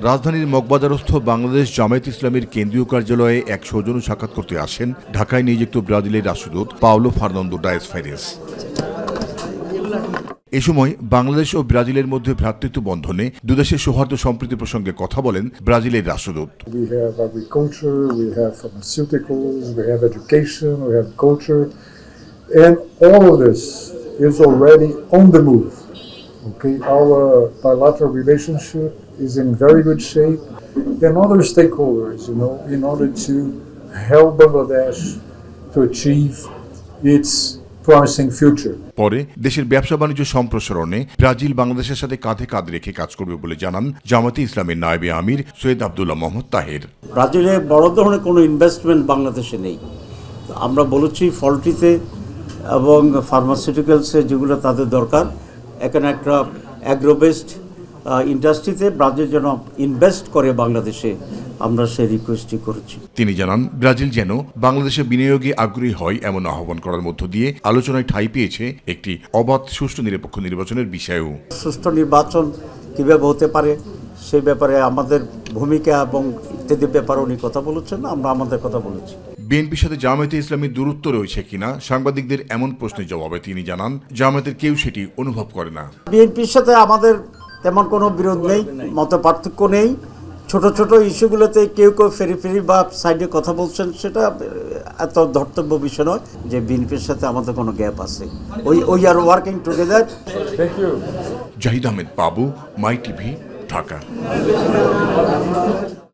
রাজধানীর মগবাজারস্থ বাংলাদেশ জামায়াত ইসলামীর কেন্দ্রীয় কার্যালয়ে এক সৌজন্য সাক্ষাৎ করতে আসেন ঢাকায় নিযুক্ত ব্রাজিলের রাষ্ট্রদূত পাওলো ফার্নান্দো ডায়েস ফাইরেস। এ সময় বাংলাদেশ ও ব্রাজিলের মধ্যে ভ্রাতৃত্ব বন্ধনে দুদেশের সৌহার্দ্য সম্প্রীতি প্রসঙ্গে কথা বলেন ব্রাজিলের রাষ্ট্রদূত। We have agriculture, we have pharmaceuticals, we have education, we have culture, and all of this is already on the move. Okay, our bilateral relationship is in very good shape, and other stakeholders, in order to help Bangladesh to achieve its promising future. পরে দেশের ব্যবসা বাণিজ্য সম্প্রসারণে Brazil বাংলাদেশের সাথে কাঁধে কাঁধ রেখে কাজ করবে বলে জানান জামায়াতে ইসলামের নায়েবে আমির সৈয়দ আব্দুল্লাহ মোহাম্মদ তাহের। ব্রাজিলে বড় ধরনের কোনো ইনভেস্টমেন্ট বাংলাদেশে নেই। আমরা বলেছি ফলটিতে এবং ফার্মাসিউটিক্যালসে যেগুলো তাদের দরকার, এখানে একটা অ্যাগ্রোবেসড ইন্ডাস্ট্রিতে ব্রাজিল যেন ইনভেস্ট করে বাংলাদেশে, আমরা সেই রিকোয়েস্টই করেছি। তিনি জানান ব্রাজিল যেন বাংলাদেশে বিনিয়োগে আগ্রহী হয় এমন আহ্বান করার মধ্য দিয়ে আলোচনায় ঠাঁই পেয়েছে একটি অবাধ সুষ্ঠু নিরপেক্ষ নির্বাচনের বিষয়ও। সুষ্ঠু নির্বাচন কীভাবে হতে পারে সেই ব্যাপারে আমাদের ভূমিকা এবং ইত্যাদি ব্যাপারে উনি কথা বলেছেন, আমরা আমাদের কথা বলেছি। বিএনপির সাথে জামায়াতে ইসলামীর দূরত্ব রয়েছে কিনা সাংবাদিকদের এমন প্রশ্নের জবাবে তিনি জানান জামায়াতের কেউ সেটি অনুভব করে না। বিএনপির সাথে আমাদের তেমন কোনো বিরোধ নেই, মত পার্থক্য নেই। ছোট ছোট ইস্যুগুলোতে কেউ কেউ ফেরি ফেরি বা সাইডে কথা বলছেন, সেটা এত ধর্তব্য বিষয় নয় যে বিএনপির সাথে আমাদের কোনো গ্যাপ আছে। We are working together. Thank you. Zahid Ahmed Babu, my TV, Dhaka.